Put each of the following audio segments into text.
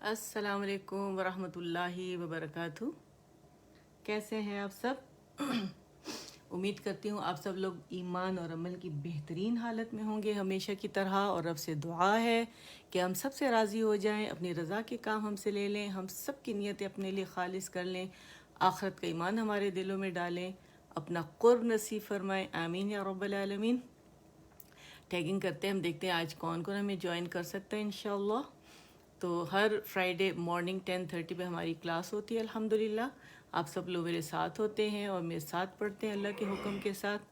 السلام علیکم ورحمۃ اللہ وبرکاتہ. کیسے ہیں آپ سب؟ امید کرتی ہوں آپ سب لوگ ایمان اور عمل کی بہترین حالت میں ہوں گے ہمیشہ کی طرح، اور رب سے دعا ہے کہ ہم سب سے راضی ہو جائیں، اپنی رضا کے کام ہم سے لے لیں، ہم سب کی نیتیں اپنے لیے خالص کر لیں، آخرت کا ایمان ہمارے دلوں میں ڈالیں، اپنا قرب نصیب فرمائیں، آمین یا رب العالمین. ٹیگنگ کرتے ہیں، ہم دیکھتے ہیں آج کون کون ہمیں جوائن کر سکتا ہے انشاءاللہ. تو ہر فرائیڈے مارننگ 10:30 پہ ہماری کلاس ہوتی ہے الحمدللہ. آپ سب لوگ میرے ساتھ ہوتے ہیں اور میرے ساتھ پڑھتے ہیں اللہ کے حکم کے ساتھ،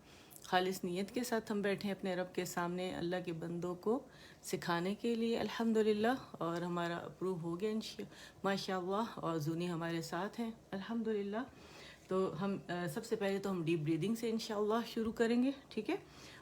خالص نیت کے ساتھ ہم بیٹھے ہیں اپنے رب کے سامنے اللہ کے بندوں کو سکھانے کے لیے الحمدللہ. اور ہمارا اپروو ہو گیا ماشاء اللہ، اور زونی ہمارے ساتھ ہیں الحمدللہ. تو ہم سب سے پہلے تو ہم ڈیپ بریدنگ سے انشاءاللہ شروع کریں گے، ٹھیک ہے؟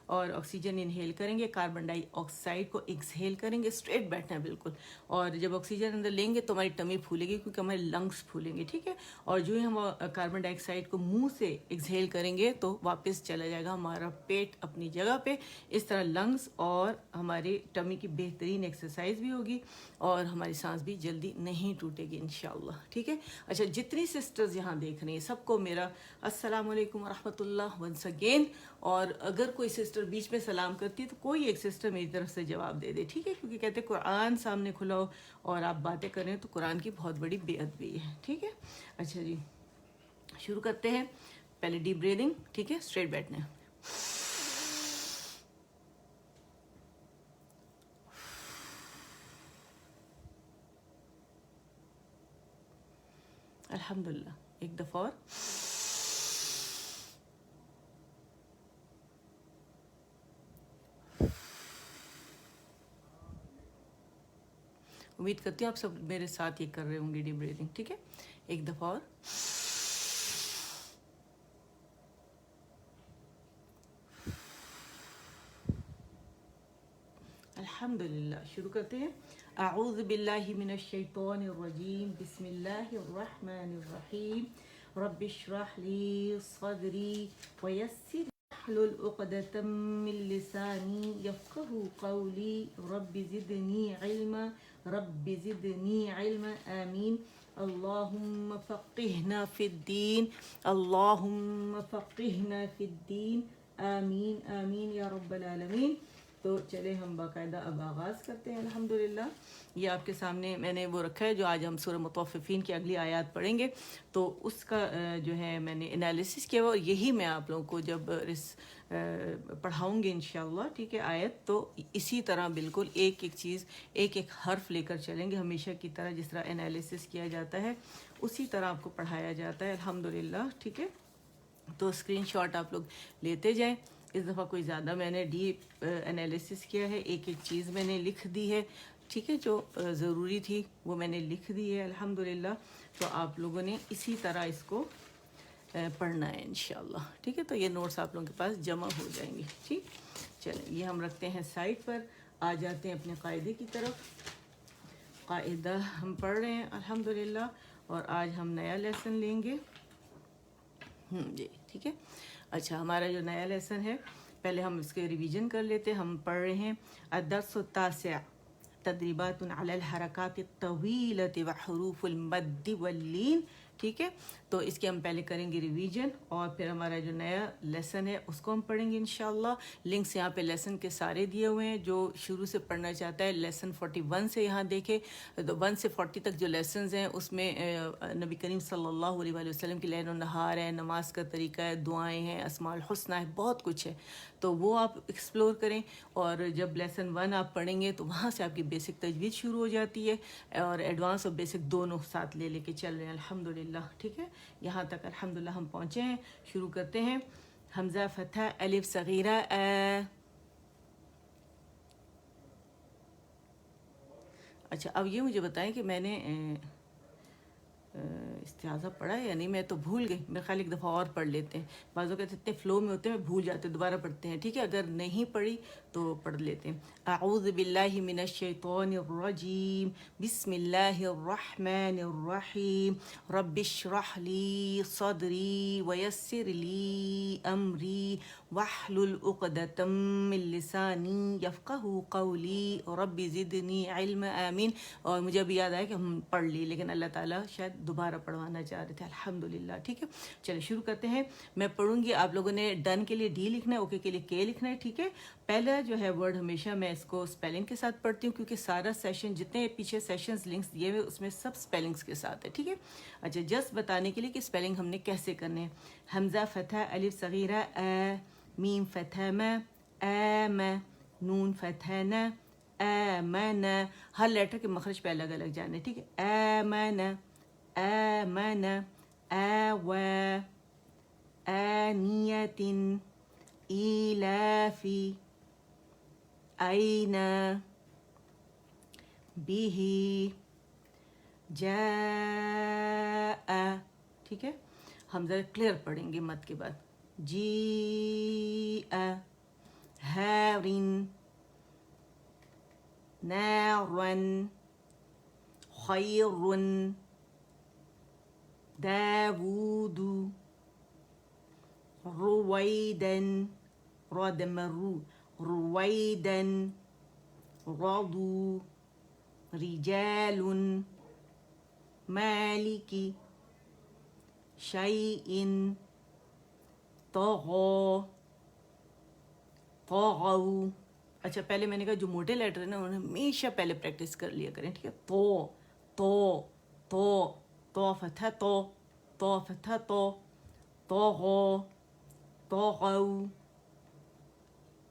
اور آکسیجن انہیل کریں گے، کاربن ڈائی آکسائڈ کو ایکسہیل کریں گے. اسٹریٹ بیٹھنا ہے بالکل، اور جب آکسیجن اندر لیں گے تو ہماری ٹمی پھولے گی کیونکہ ہمارے لنگس پھولیں گے، ٹھیک ہے؟ اور جو ہی ہم کاربن ڈائی آکسائڈ کو منہ سے ایکسہیل کریں گے تو واپس چلا جائے گا ہمارا پیٹ اپنی جگہ پہ. اس طرح لنگس اور ہماری ٹمی کی بہترین ایکسرسائز بھی ہوگی اور ہماری سانس بھی جلدی نہیں ٹوٹے گی انشاءاللہ، ٹھیک ہے؟ اچھا، جتنی سسٹرز یہاں دیکھ رہی ہیں سب کو میرا السلام علیکم ورحمۃ اللہ ونس اگین. اور اگر کوئی سسٹر بیچ میں سلام کرتی ہے تو کوئی ایک سسٹر میری طرف سے جواب دے دے، ٹھیک ہے؟ کیونکہ کہتے ہیں قرآن سامنے کھلا ہو اور آپ باتیں کریں تو قرآن کی بہت بڑی بے ادبی ہے، ٹھیک ہے؟ اچھا جی، شروع کرتے ہیں. پہلے ڈیپ بریدنگ، ٹھیک ہے؟ اسٹریٹ بیٹھنا ہے. الحمدللہ ایک دفعہ اور. امید کرتی ہوں آپ سب میرے ساتھ یہ کر رہے ہوں گے ڈیپ بریدنگ، ٹھیک ہے؟ ایک دفعہ اور. الحمدللہ شروع کرتے ہیں. اعوذ باللہ من الشیطان الرجیم، بسم اللہ الرحمن الرحیم. رب اشرح لی صدری ویسر واحلل عقدۃ من لسانی یفقهوا قولی. رب زدنی علما، رب زدنی علما، آمین. اللہم فقہنا فی الدین، اللہم فقہنا فی الدین، آمین آمین یا رب العالمین. تو چلے ہم باقاعدہ اب آغاز کرتے ہیں الحمدللہ. یہ آپ کے سامنے میں نے وہ رکھا ہے جو آج ہم سورہ مطففین کی اگلی آیات پڑھیں گے، تو اس کا جو ہے میں نے انالیسس کیا ہوا، اور یہی میں آپ لوگوں کو جب پڑھاؤں گی انشاءاللہ، ٹھیک ہے؟ آیت تو اسی طرح بالکل ایک ایک چیز، ایک ایک حرف لے کر چلیں گے ہمیشہ کی طرح. جس طرح انالیسس کیا جاتا ہے اسی طرح آپ کو پڑھایا جاتا ہے الحمدللہ، ٹھیک ہے؟ تو اسکرین شاٹ آپ لوگ لیتے جائیں. اس دفعہ کوئی زیادہ میں نے ڈیپ انالیسس کیا ہے، ایک ایک چیز میں نے لکھ دی ہے، ٹھیک ہے؟ جو ضروری تھی وہ میں نے لکھ دی ہے الحمدللہ. تو آپ لوگوں نے اسی طرح اس کو پڑھنا ہے انشاءاللہ، ٹھیک ہے؟ تو یہ نوٹس آپ لوگوں کے پاس جمع ہو جائیں گے، ٹھیک؟ چلیں یہ ہم رکھتے ہیں سائٹ پر، آ جاتے ہیں اپنے قاعدے کی طرف. قاعدہ ہم پڑھ رہے ہیں الحمدللہ، اور آج ہم نیا لیسن لیں گے. جی ٹھیک ہے. اچھا، ہمارا جو نیا لیسن ہے پہلے ہم اس کے ریویژن کر لیتے ہیں. ہم پڑھ رہے ہیں الدرس التاسع، تدریبات علی الحرکات الطویلۃ وحروف المد واللین، ٹھیک ہے؟ تو اس کے ہم پہلے کریں گے ریویژن، اور پھر ہمارا جو نیا لیسن ہے اس کو ہم پڑھیں گے انشاءاللہ. لنکس یہاں پہ لیسن کے سارے دیے ہوئے ہیں. جو شروع سے پڑھنا چاہتا ہے لیسن 41 سے یہاں دیکھے، 1 سے 40 تک جو لیسنز ہیں اس میں نبی کریم صلی اللہ علیہ وآلہ وسلم کی لیل و نہار ہے، نماز کا طریقہ ہے، دعائیں ہیں، اسماء الحسنہ ہے، بہت کچھ ہے. تو وہ آپ ایکسپلور کریں. اور جب لیسن 1 آپ پڑھیں گے تو وہاں سے آپ کی بیسک تجوید شروع ہو جاتی ہے، اور ایڈوانس اور بیسک دونوں ساتھ لے کے چل رہے ہیں الحمدللہ، ٹھیک ہے؟ یہاں تک الحمدللہ ہم پہنچے ہیں. شروع کرتے ہیں. حمزہ فتح الف صغیرہ اچھا، اب یہ مجھے بتائیں کہ میں نے استعاذہ پڑھا ہے یا نہیں؟ میں تو بھول گئی. میرے خیال ایک دفعہ اور پڑھ لیتے ہیں. بعضوں کہتے اتنے فلو میں ہوتے ہیں بھول جاتے ہیں، دوبارہ پڑھتے ہیں، ٹھیک ہے؟ اگر نہیں پڑھی تو پڑھ لیتے ہیں. اعوذ باللہ من الشیطان الرجیم، بسم اللہ الرحمن الرحیم. رب اشرح لی صدری ویسر لی امری واحلل عقدۃ من لسانی یفقہوا قولی رب زدنی علم آمین. اور مجھے ابھی یاد آیا کہ ہم پڑھ لی لیکن اللہ تعالیٰ شاید دوبارہ پڑھوانا چاہ رہے تھے. الحمدللہ. ٹھیک ہے چلے شروع کرتے ہیں. میں پڑھوں گی, آپ لوگوں نے ڈن کے لیے ڈی لکھنا ہے, اوکے کے لیے کے لکھنا ہے. ٹھیک ہے, پہلا جو ہے ورڈ ہمیشہ میں اس کو اسپیلنگ کے ساتھ پڑھتی ہوں کیونکہ سارا سیشن جتنے پیچھے سیشنز لنکس دیے ہوئے اس میں سب اسپیلنگس کے ساتھ ہے. ٹھیک ہے, اچھا جسٹ بتانے کے لیے کہ اسپیلنگ ہم نے کیسے کرنے ہیں. حمزہ فتح, الف صغیرہ ا, میم فتح م, م, نون فتح ن, آمن. ہر لیٹر کے مخرج پہ الگ الگ جانے. ٹھیک ہے, آمن, آمن, آو, آنیت, ایلاف, أين, به, جاء. ٹھیک ہے, ہم ذرا کلیئر پڑھیں گے مد کے بعد. جیء, ہار, نارا, خیر, داود, رویدا, ردمرو, رویدا, رضو, رجال, مالک, شیء, طغى, طغوا. اچھا پہلے میں نے کہا جو موٹے لیٹر ہیں نا انہیں ہمیشہ پہلے پریکٹس کر لیا کریں. ٹھیک ہے, تو تو تو فتح تو فتح تو, طغى, طغوا,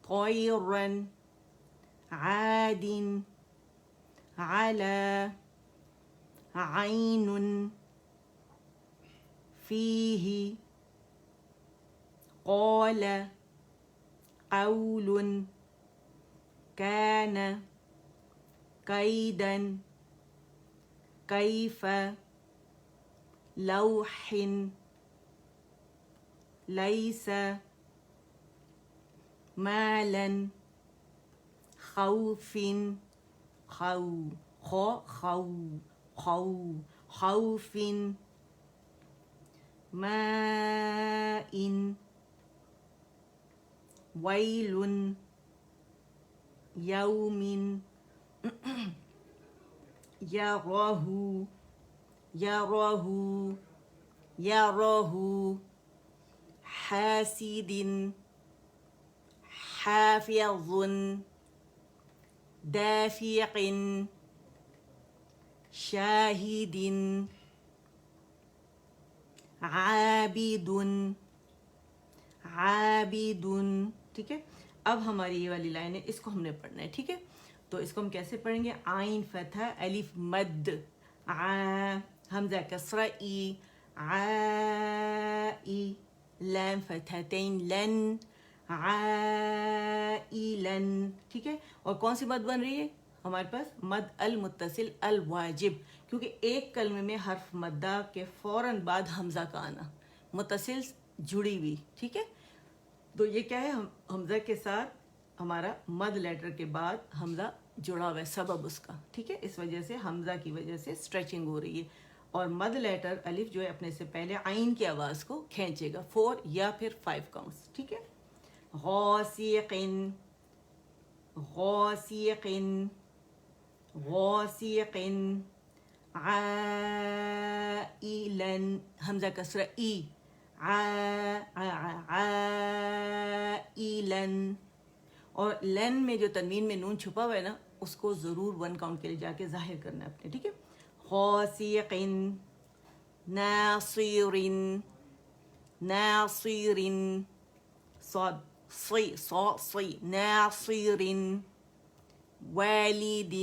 طيرا, عاد, على, عين, فيه, قال, قول, كان, كيدا, كيف, لوح, ليس, مالا, خوف, خوف, ماء, ويل, يوم, يراه, حاسد, حافظ, دافع, شاهد, عابد. ٹھیک ہے, اب ہماری یہ والی لائن ہے, اس کو ہم نے پڑھنا ہے. ٹھیک ہے, تو اس کو ہم کیسے پڑھیں گے. عین فتح, الف مد, حمزہ کسرہ ای, عائی, لام فتحتین لن, عائلن. ٹھیک ہے, اور کون سی مد بن رہی ہے ہمارے پاس, مد المتصل الواجب, کیونکہ ایک کلمے میں حرف مدہ کے فوراً بعد حمزہ کا آنا, متصل جڑی ہوئی. ٹھیک ہے, تو یہ کیا ہے, حمزہ کے ساتھ ہمارا مد لیٹر کے بعد حمزہ جڑا ہوا ہے, سبب اس کا. ٹھیک ہے, اس وجہ سے حمزہ کی وجہ سے اسٹریچنگ ہو رہی ہے, اور مد لیٹر الف جو ہے اپنے سے پہلے عین کی آواز کو کھینچے گا 4 یا پھر 5 کاؤنٹس. ٹھیک ہے, غاسق, غاسق, غاسق, عائلن, حمزہ کسرہ ای, عائلن. اور لن میں جو تنوین میں نون چھپا ہوا ہے نا اس کو ضرور 1 کاؤنٹ کے لیے جا کے ظاہر کرنا ہے اپنے. ٹھیک ہے, غاسق, ناصر, ناصر, صاد صی, ناصر, والد,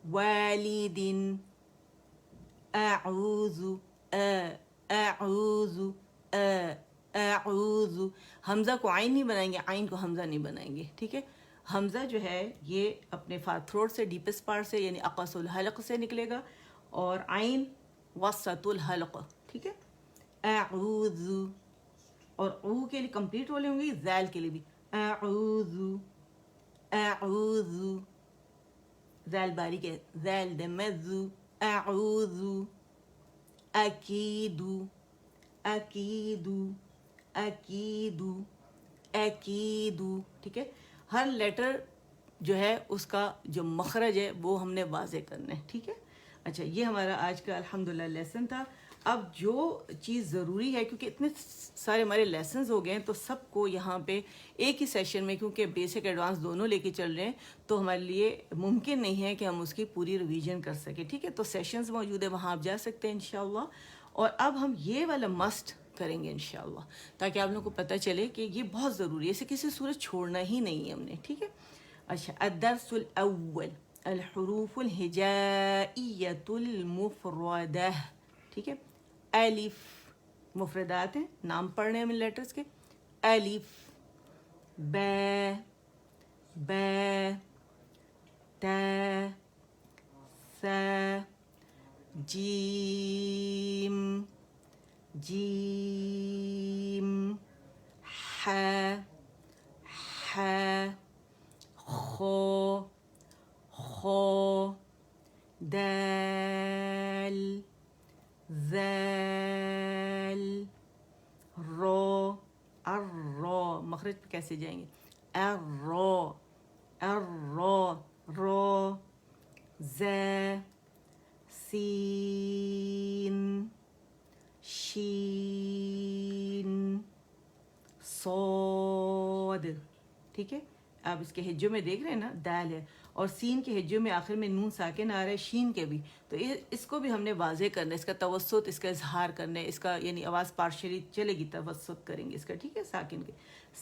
والد, اعوذ, اعوذ, اعوذ. حمزہ کو عین نہیں بنائیں گے, عین کو حمزہ نہیں بنائیں گے. ٹھیک ہے, حمزہ جو ہے یہ اپنے تھروٹ سے ڈیپسٹ پارٹ سے یعنی اقص الحلق سے نکلے گا, اور عین وسط الحلق. ٹھیک ہے, اعوذ, اور او کے لیے کمپلیٹ والے ہوں گی, ذیل کے لیے بھی اعوذ, اعوذ, ذیل باریک ہے, ذیل دمز, اعوذ, اکید, اکید, اکید, اکیدو، ٹھیک ہے. ہر لیٹر جو ہے اس کا جو مخرج ہے وہ ہم نے واضح کرنا ہے, ٹھیک ہے. اچھا, یہ ہمارا آج کا الحمدللہ لیسن تھا. اب جو چیز ضروری ہے, کیونکہ اتنے سارے ہمارے لیسنز ہو گئے ہیں تو سب کو یہاں پہ ایک ہی سیشن میں, کیونکہ بیسک ایڈوانس دونوں لے کے چل رہے ہیں, تو ہمارے لیے ممکن نہیں ہے کہ ہم اس کی پوری ریویژن کر سکیں, ٹھیک ہے. تو سیشنز موجود ہیں, وہاں آپ جا سکتے ہیں انشاءاللہ. اور اب ہم یہ والا مسٹ کریں گے انشاءاللہ, تاکہ آپ لوگوں کو پتہ چلے کہ یہ بہت ضروری ہے, اسے کسی صورت چھوڑنا ہی نہیں ہے ہم نے, ٹھیک ہے. اچھا, الدرس الاول الحروف الہجائیۃ المفردہ, ٹھیک ہے. الف مفردات ہیں, نام پڑھنے ہیں ہم لیٹرز کے. الف, با, با, تا, ثا, جیم, جیم, ح, ح, خو, خو, دال, ذال, رو, الرو, مخرج پہ کیسے جائیں گے, الرو, الرو, رو, زا, سین, شین, صاد, ٹھیک ہے. آپ اس کے ہجوں میں دیکھ رہے ہیں نا, دال ہے, اور سین کے ہجوں میں آخر میں نون ساکن آ رہا ہے, شین کے بھی, تو اس کو بھی ہم نے واضح کرنا ہے, اس کا توسط, اس کا اظہار کرنا ہے, اس کا یعنی آواز پارشلی چلے گی, توسط کریں گے اس کا, ٹھیک ہے, ساکن کے.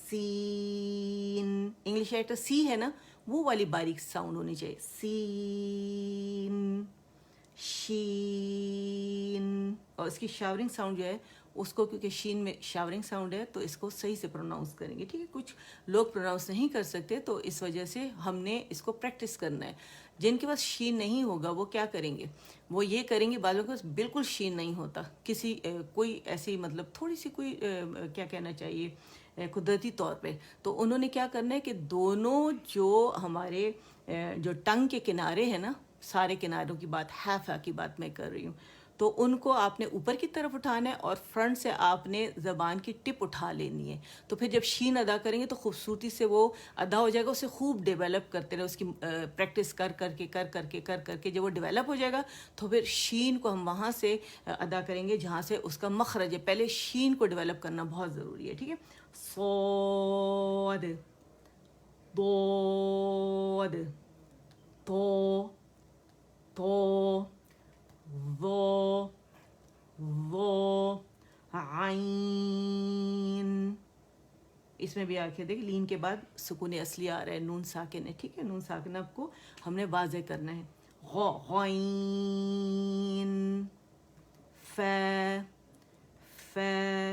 سین, انگلش لیٹر سی ہے نا, وہ والی باریک ساؤنڈ ہونی چاہیے, سین, شین, اور اس کی شاورنگ ساؤنڈ جو ہے اس کو, کیونکہ شین میں شاورنگ ساؤنڈ ہے تو اس کو صحیح سے پروناؤنس کریں گے, ٹھیک ہے. کچھ لوگ پروناؤنس نہیں کر سکتے, تو اس وجہ سے ہم نے اس کو پریکٹس کرنا ہے. جن کے پاس شین نہیں ہوگا وہ کیا کریں گے, وہ یہ کریں گے, بعضوں کے پاس بالکل شین نہیں ہوتا, کسی کوئی ایسی مطلب تھوڑی سی کوئی کیا کہنا چاہیے قدرتی طور پہ, تو انہوں نے کیا کرنا ہے کہ دونوں جو ہمارے جو ٹنگ کے کنارے ہیں نا, سارے کناروں کی بات, ہیفا کی بات میں کر رہی ہوں, تو ان کو آپ نے اوپر کی طرف اٹھانا ہے اور فرنٹ سے آپ نے زبان کی ٹپ اٹھا لینی ہے. تو پھر جب شین ادا کریں گے تو خوبصورتی سے وہ ادا ہو جائے گا. اسے خوب ڈیولپ کرتے رہے, اس کی پریکٹس کر کر کے جب وہ ڈیولپ ہو جائے گا تو پھر شین کو ہم وہاں سے ادا کریں گے جہاں سے اس کا مخرج ہے. پہلے شین کو ڈیولپ کرنا بہت ضروری ہے, ٹھیک ہے. صاد, ضاد, تو, تو, ظو, ظو, عین. اس میں بھی آخر دیکھ, لین کے بعد سکون اصلی آ رہا ہے, نون ساکن ہے, ٹھیک ہے. نون ساکن آپ کو ہم نے واضح کرنا ہے. غین, فا, فا,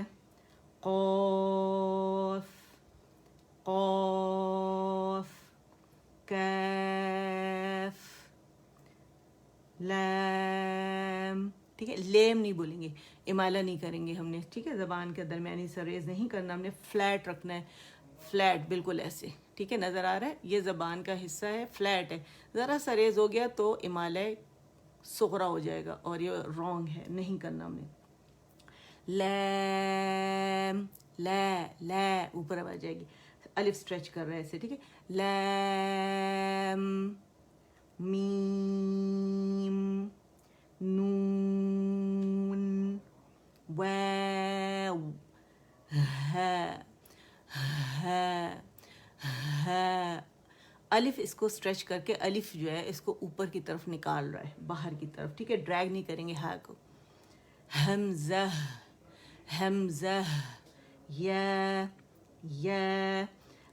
قاف, قاف, کاف, لام, ٹھیک ہے. لیم نہیں بولیں گے, امالہ نہیں کریں گے ہم نے, ٹھیک ہے. زبان کے درمیانی سریز نہیں کرنا ہم نے, فلیٹ رکھنا ہے, فلیٹ بالکل ایسے, ٹھیک ہے. نظر آ رہا ہے, یہ زبان کا حصہ ہے, فلیٹ ہے. ذرا سا ریز ہو گیا تو امالہ صغرا ہو جائے گا, اور یہ رانگ ہے, نہیں کرنا ہم نے. لام, لا, لا اوپر آ جائے گی, الف اسٹریچ کر رہا ہے ایسے, ٹھیک ہے. لام, میم, نون, واو, ہا, ہا, ہا. الف اس کو اسٹریچ کر کے, الف جو ہے اس کو اوپر کی طرف نکال رہا ہے, باہر کی طرف, ٹھیک ہے. ڈریگ نہیں کریں گے ہا کو. حمزہ, حمزہ, یا, یا.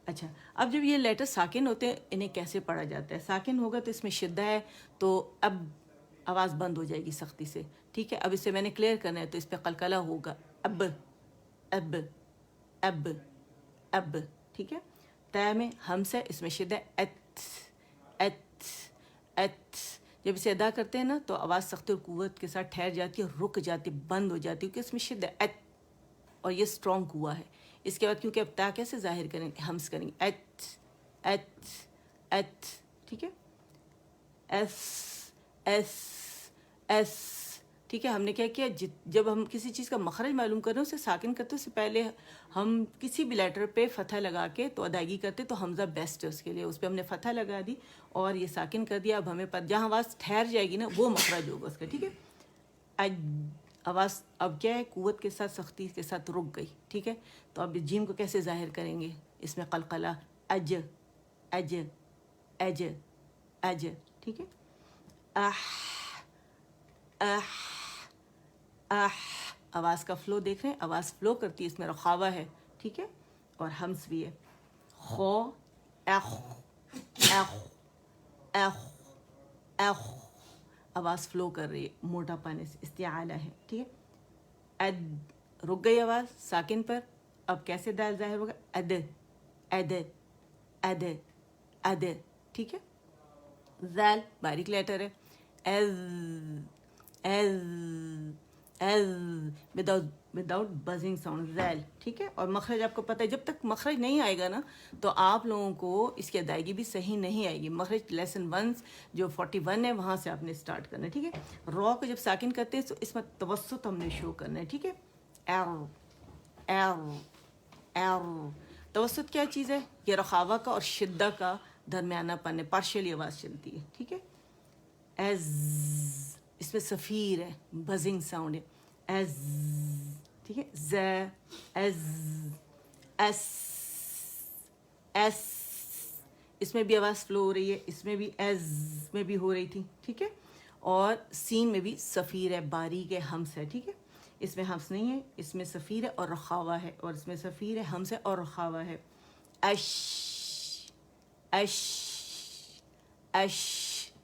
اچھا, اب جب یہ لیٹر ساکن ہوتے ہیں انہیں کیسے پڑھا جاتا ہے. ساکن ہوگا تو اس میں شدہ ہے, تو اب آواز بند ہو جائے گی سختی سے, ٹھیک ہے. اب اسے میں نے کلیئر کرنا ہے تو اس پہ قلقلہ ہوگا, اب, اب, اب, اب, ٹھیک ہے. تا میں ہمسہ, اس میں شدہ, ات, ات, ات. جب اسے ادا کرتے ہیں نا تو آواز سخت اور قوت کے ساتھ ٹھہر جاتی ہے, رک جاتی, بند ہو جاتی ہے, کیونکہ اس میں شدہ, ات, اور یہ اسٹرانگ ہوا ہے. اس کے بعد کیونکہ اب تا کیسے ظاہر کریں گے, ہمس کریں گے, ات, ات, ات, ٹھیک ہے. ایس, ایس, ایس, ٹھیک ہے. ہم نے کیا کیا, جب ہم کسی چیز کا مخرج معلوم کریں اسے ساکن کرتے اس سے پہلے ہم کسی بھی لیٹر پہ فتح لگا کے تو ادائیگی کرتے, تو حمزہ بیسٹ ہے اس کے لیے. اس پہ ہم نے فتح لگا دی اور یہ ساکن کر دیا. اب ہمیں جہاں آواز ٹھہر جائے گی نا وہ مخرج ہوگا اس کا. ٹھیک ہے, آواز اب کیا ہے, قوت کے ساتھ سختی کے ساتھ رک گئی. ٹھیک ہے, تو اب جیم کو کیسے ظاہر کریں گے, اس میں قلقلہ, اج اج اج اج. ٹھیک ہے, آواز کا فلو دیکھ رہے ہیں, آواز فلو کرتی ہے, اس میں رخاوہ ہے. ٹھیک ہے, اور ہمس بھی ہے. خو اخ اخ اخ اخ, آواز فلو کر رہی ہے موٹا پانے سے, استعالہ ہے. ٹھیک ہے, اد رک گئی آواز ساکن پر. اب کیسے دال ظاہر ہوگا, اد اد اد اد. ٹھیک ہے, ذال باریک لیٹر ہے, از از از وداؤٹ بزنگ ساؤنڈ, ذیل. ٹھیک ہے, اور مخرج آپ کو پتہ ہے, جب تک مخرج نہیں آئے گا نا تو آپ لوگوں کو اس کی ادائیگی بھی صحیح نہیں آئے گی. مخرج لیسن 1 جو 41 ہے وہاں سے آپ نے اسٹارٹ کرنا ہے. ٹھیک ہے, را کو جب ساکن کرتے ہیں تو اس میں توسط ہم نے شو کرنا ہے. ٹھیک ہے, ار ار ار. توسط کیا چیز ہے, یہ رخاوہ کا اور شدہ کا درمیانہ پن ہے, پارشلی آواز چلتی ہے. ٹھیک ہے, ایز, اس میں صفیر ہے, بزنگ ساؤنڈ ہے, ایز. ٹھیک ہے, ز ایز ایس ایس, اس میں بھی آواز فلو ہو رہی ہے, اس میں بھی ایز میں بھی ہو رہی تھی. ٹھیک ہے, اور سین میں بھی صفیر ہے, باریک ہے, ہمس ہے. ٹھیک ہے, اس میں ہمس نہیں ہے, اس میں صفیر ہے اور رخاوہ ہے, اور اس میں صفیر ہے, ہمس ہے اور رخاوہ ہے. اش اش اش,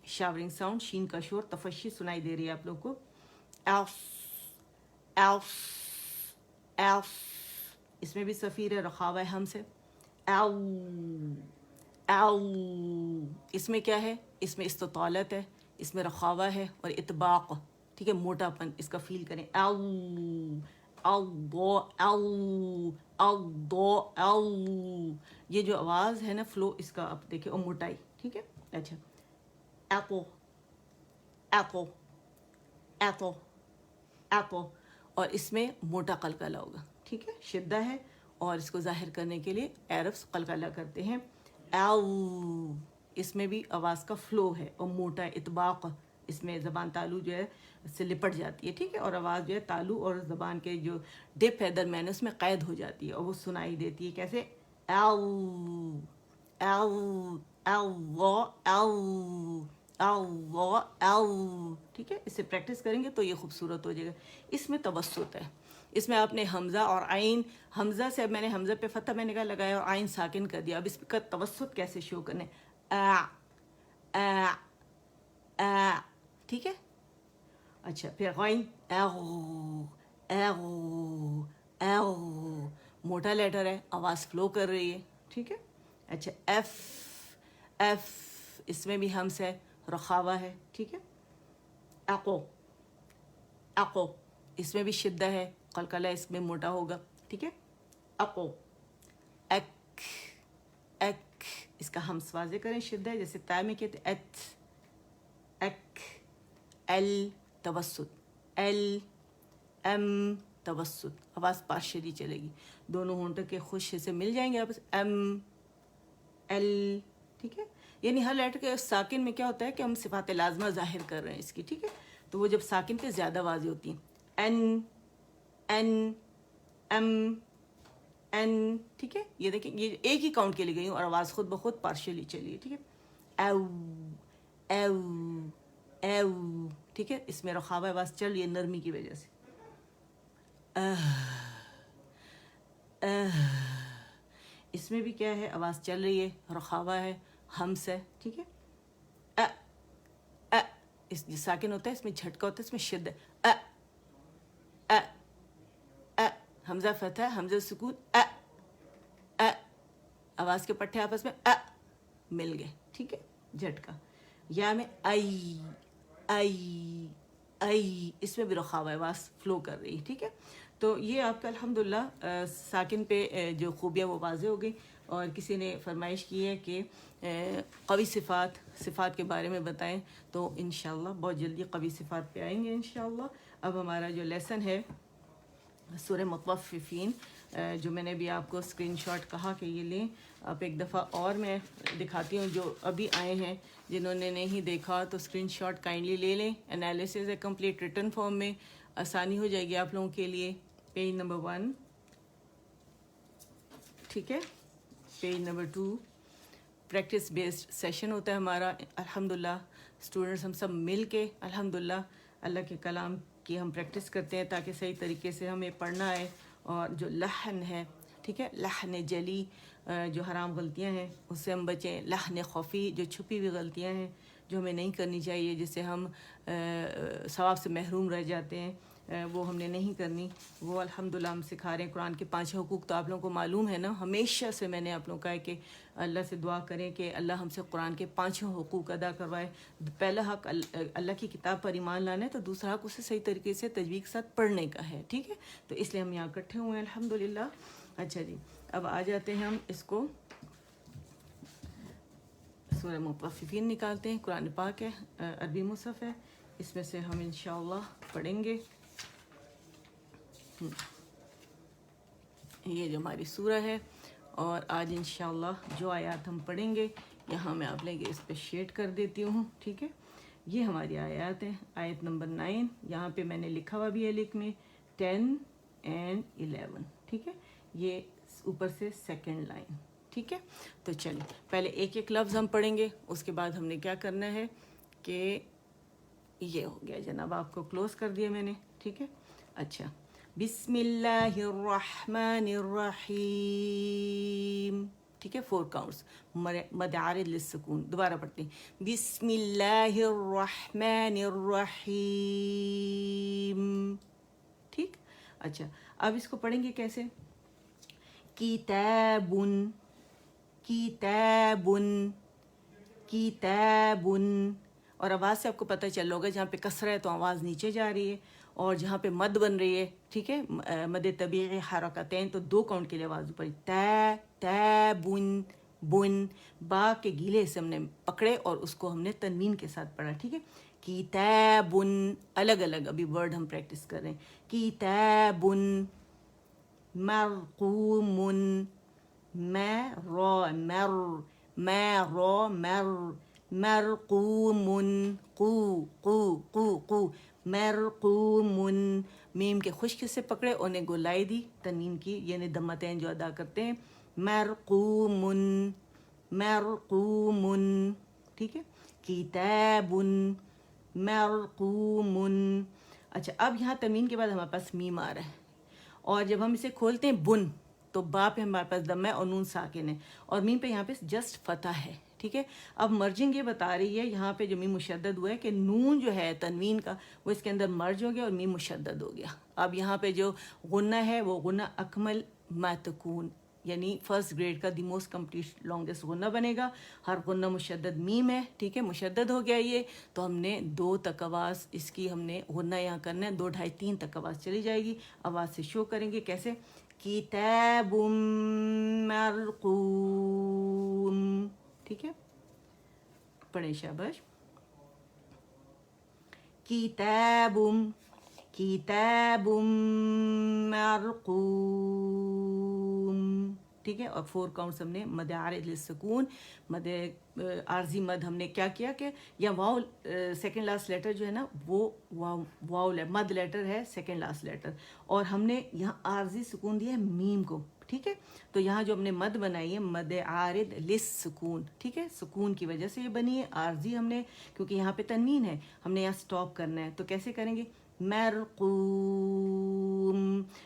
شاورنگ ساؤنڈ, شین کا شور, تفشی سنائی دے رہی ہے آپ لوگ کو. ایف ایف ایف, اس میں بھی صفیر ہے, رخاوہ ہے, ہمس ہے. او او, اس میں کیا ہے, اس میں استطالت ہے, اس میں رخاوہ ہے اور اطباق. ٹھیک ہے, موٹا پن اس کا فیل کریں. او او دو او او دو او, یہ جو آواز ہے نا فلو اس کا آپ دیکھیں, اور موٹائی. ٹھیک ہے, اچھا, ایپو ایپو ایپو ایپو, اور اس میں موٹا قلقلہ ہوگا. ٹھیک ہے, شدہ ہے, اور اس کو ظاہر کرنے کے لیے عربس قلقلہ کرتے ہیں. او, اس میں بھی آواز کا فلو ہے اور موٹا اطباق, اس میں زبان تالو جو ہے اس سے لپٹ جاتی ہے. ٹھیک ہے, اور آواز جو ہے تالو اور زبان کے جو ڈپ ہے درمیان اس میں قید ہو جاتی ہے اور وہ سنائی دیتی ہے. کیسے, او او او او او او. ٹھیک ہے, اس سے پریکٹس کریں گے تو یہ خوبصورت ہو جائے گا. اس میں توسط ہے, اس میں آپ نے حمزہ اور عین, حمزہ سے میں نے حمزہ پہ فتح میں نے کہا لگایا اور عین ساکن کر دیا. اب اس کا توسط کیسے شو کرنے, ٹھیک ہے. اچھا, پھر غین, اغ اغ اغ, موٹا لیٹر ہے, آواز فلو کر رہی ہے. ٹھیک ہے, اچھا, ایف ایف, اس میں بھی ہمس ہے, رخاوہ ہے. ٹھیک ہے, اقو اقو, اس میں بھی شدہ ہے, قلقلہ اس میں موٹا ہوگا. ٹھیک ہے, اقو ایک ایک, اس کا ہمس واضح کریں, شدہ ہے, جیسے تا میں کہتے ایت ایک. ایل توسط, ایل ایم توسط, آواز پارشلی چلے گی, دونوں ہونٹوں کے خوش سے مل جائیں گے آپ, ایم ایل. ٹھیک ہے, یعنی ہر لیٹر کے ساکن میں کیا ہوتا ہے کہ ہم صفات لازمہ ظاہر کر رہے ہیں اس کی. ٹھیک ہے, تو وہ جب ساکن پہ زیادہ واضح ہوتی ہیں. N N M N. ٹھیک ہے, یہ دیکھیں, یہ ایک ہی کاؤنٹ کے لیے گئی ہوں اور آواز خود بخود پارشلی چلی ہے. ٹھیک ہے, او او او. ٹھیک ہے, اس میں رخاوہ آواز چل رہی ہے نرمی کی وجہ سے. اس میں بھی کیا ہے, آواز چل رہی ہے, رخاوہ ہے, ہمس ہے. ٹھیک ہے, اس جو ساکن ہوتا ہے اس میں جھٹکا ہوتا ہے, اس میں شد ہے, حمزہ فتح, حمزہ سکون, آواز کے پٹھے آپس میں مل گئے. ٹھیک ہے, جھٹکا. یا میں ای ای ای, اس میں بھی رخاوہ آواز فلو کر رہی ہے. ٹھیک ہے, تو یہ آپ کا الحمدللہ ساکن پہ جو خوبیاں وہ واضح ہو گئی. اور کسی نے فرمائش کی ہے کہ قوی صفات کے بارے میں بتائیں، تو انشاءاللہ بہت جلدی قوی صفات پہ آئیں گے انشاءاللہ۔ اب ہمارا جو لیسن ہے سورہ مطففین، جو میں نے بھی آپ کو اسکرین شاٹ کہا کہ یہ لیں، اب ایک دفعہ اور میں دکھاتی ہوں، جو ابھی آئے ہیں جنہوں نے نہیں دیکھا تو اسکرین شاٹ کائنڈلی لے لیں۔ انالیسز ہے کمپلیٹ ریٹن فارم میں، آسانی ہو جائے گی آپ لوگوں کے لیے۔ پیج نمبر 1، ٹھیک ہے، page number 2 practice based session ہوتا ہے ہمارا الحمدللہ۔ اسٹوڈنٹس ہم سب مل کے الحمدللہ اللہ کے کلام کی ہم پریکٹس کرتے ہیں تاکہ صحیح طریقے سے ہمیں پڑھنا ہے، اور جو لحن ہے، ٹھیک ہے، لحن جلی جو حرام غلطیاں ہیں اس سے ہم بچیں، لحن خفی جو چھپی ہوئی غلطیاں ہیں جو ہمیں نہیں کرنی چاہیے، جس سے ہم ثواب سے محروم رہ جاتے ہیں، وہ ہم نے نہیں کرنی، وہ الحمدللہ ہم سکھا رہے ہیں۔ قرآن کے 5 حقوق تو آپ لوگوں کو معلوم ہے نا، ہمیشہ سے میں نے آپ لوگوں کو کہا ہے کہ اللہ سے دعا کریں کہ اللہ ہم سے قرآن کے 5 حقوق ادا کروائے۔ پہلا حق اللہ کی کتاب پر ایمان لانا ہے، تو دوسرا حق اسے صحیح طریقے سے تجوید کے ساتھ پڑھنے کا ہے، ٹھیک ہے، تو اس لیے ہم یہاں اکٹھے ہوئے ہیں الحمدللہ۔ اچھا جی، اب آ جاتے ہیں ہم اس کو سورہ مطففین نکالتے ہیں، قرآن پاک ہے، عربی مصحف ہے، اس میں سے ہم انشاءاللہ پڑھیں گے۔ یہ جو ہماری سورہ ہے، اور آج انشاءاللہ جو آیات ہم پڑھیں گے یہاں میں آپ لیں گے، اس پہ شیئر کر دیتی ہوں، ٹھیک ہے۔ یہ ہماری آیات ہیں، آیت نمبر 9، یہاں پہ میں نے لکھا ہوا بھی ہے لکھ میں 10 and 11، ٹھیک ہے، یہ اوپر سے سیکنڈ لائن، ٹھیک ہے۔ تو چلیے پہلے ایک ایک لفظ ہم پڑھیں گے، اس کے بعد ہم نے کیا کرنا ہے کہ یہ ہو گیا جناب، آپ کو کلوز کر دیا میں نے، ٹھیک ہے۔ اچھا، بسم اللہ الرحمن الرحیم، ٹھیک ہے، 4 کاؤنٹس، مد عارض للسکون، دوبارہ پڑھتے ہیں، بسم اللہ الرحمن الرحیم، ٹھیک۔ اچھا، اب اس کو پڑھیں گے کیسے؟ کتابن، کتابن، کتابن، اور آواز سے آپ کو پتہ چل ہوگا جہاں پہ کسرہ ہے تو آواز نیچے جا رہی ہے، اور جہاں پہ مد بن رہی ہے، ٹھیک ہے، مد طبیعی حرکتین، تو 2 کاؤنٹ کے لیے آواز اوپر، تا تا بن بن، با کے گیلے سے ہم نے پکڑے اور اس کو ہم نے تنوین کے ساتھ پڑھا، ٹھیک ہے۔ کتابن، الگ الگ ابھی ورڈ ہم پریکٹس کر رہے ہیں، کتابن مرقوم، مرقوم، قو قو قو قو، مرقوم، میم کے خشک سے پکڑے اور نے گولائی دی تنوین کی، یعنی دمتین جو ادا کرتے ہیں، مرقوم، مرقوم، ٹھیک ہے، کتاب مرقوم۔ اچھا، اب یہاں تنوین کے بعد ہمارے پاس میم آ رہا ہے، اور جب ہم اسے کھولتے ہیں بن تو با پہ ہمارے پاس دم ہے اور نون ساکن ہے، اور میم پہ یہاں پہ جسٹ فتح ہے، ٹھیک ہے۔ اب مرجنگ یہ بتا رہی ہے یہاں پہ جو میم مشدد ہوا ہے کہ نون جو ہے تنوین کا وہ اس کے اندر مرج ہو گیا اور میم مشدد ہو گیا۔ اب یہاں پہ جو غنہ ہے وہ غنہ اکمل ما تکون، یعنی فرسٹ گریڈ کا دی موسٹ کمپلیٹ لانگسٹ غنہ بنے گا، ہر غنہ مشدد میم ہے، ٹھیک ہے، مشدد ہو گیا یہ، تو ہم نے 2 تک آواز اس کی ہم نے غنہ یہاں کرنا ہے، 2 2.5 3 تک آواز چلی جائے گی، آواز سے شو کریں گے کیسے، کتاب مرقوم، ٹھیک ہے، پڑھیں شاباش، کتاب، کتاب مرقوم، ٹھیک ہے، اور 4 کاؤنٹس ہم نے مد عارض للسکون، مد عارضی مد ہم نے کیا کیا کہ یا واو سیکنڈ لاسٹ لیٹر جو ہے نا وہ واو مد لیٹر ہے سیکنڈ لاسٹ لیٹر، اور ہم نے یہاں عارضی سکون دیا ہے میم کو، ٹھیک ہے، تو یہاں جو ہم نے مد بنائی ہے مد عارض للسکون، ٹھیک ہے، سکون کی وجہ سے یہ بنی ہے، عارضی ہم نے کیونکہ یہاں پہ تنوین ہے ہم نے یہاں سٹاپ کرنا ہے، تو کیسے کریں گے، مرقوم،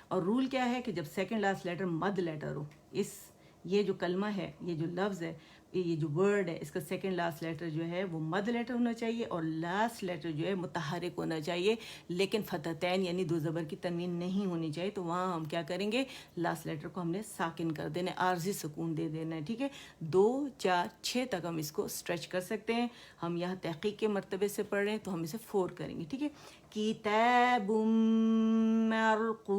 اور رول کیا ہے کہ جب سیکنڈ لاسٹ لیٹر مد لیٹر ہو، یہ جو کلمہ ہے، یہ جو لفظ ہے، یہ جو ورڈ ہے، اس کا سیکنڈ لاسٹ لیٹر جو ہے وہ مد لیٹر ہونا چاہیے اور لاسٹ لیٹر جو ہے متحرک ہونا چاہیے، لیکن فتحتین یعنی 2 زبر کی تنوین نہیں ہونی چاہیے، تو وہاں ہم کیا کریں گے، لاسٹ لیٹر کو ہم نے ساکن کر دینا ہے، عارضی سکون دے دینا ہے، ٹھیک ہے، 2 4 6 تک ہم اس کو اسٹریچ کر سکتے ہیں، ہم یہاں تحقیق کے مرتبے سے پڑھ رہے ہیں تو ہم اسے 4 کریں گے، ٹھیک ہے، کتاب مرقوم،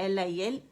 LIL,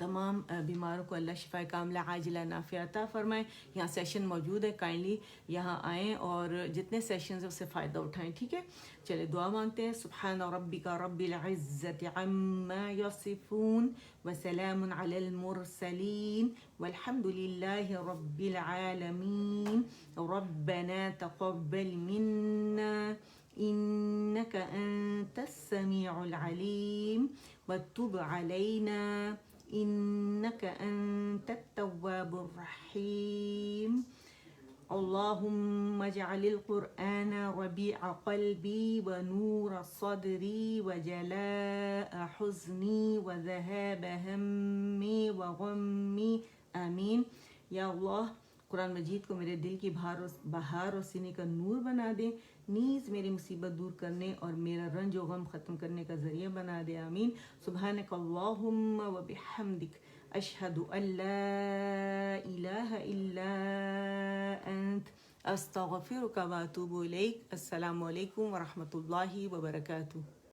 تمام بیماروں کو اللہ شفا کاملہ عاجلہ نافعہ عطا فرمائے. یہاں سیشن موجود ہے، کائنڈلی یہاں آئیں اور جتنے سیشنز ہیں اس سے فائدہ اٹھائیں. ٹھیک ہے، چلے دعا مانگتے ہیں. سبحان ربک رب العزت عما یصفون وسلام علی المرسلین والحمد للہ رب العالمین. ربنا تقبل منا انك انت السميع العليم وتب علينا انك انت التواب الرحيم. اللهم اجعل القرآن ربيع قلبي ونور صدري وجلاء حزني وذهاب همي وغمي آمین. یا اللہ قرآن مجید کو میرے دل کی بہار اور سینے کا نور بنا دے، نیز میری مصیبت دور کرنے اور میرا رنج و غم ختم کرنے کا ذریعہ بنا دے. آمین. سبحانک اللہم و بحمدک اشہد ان لا الہ الا انت استغفرک و اتوب الیک. السلام علیکم ورحمۃ اللہ وبرکاتہ.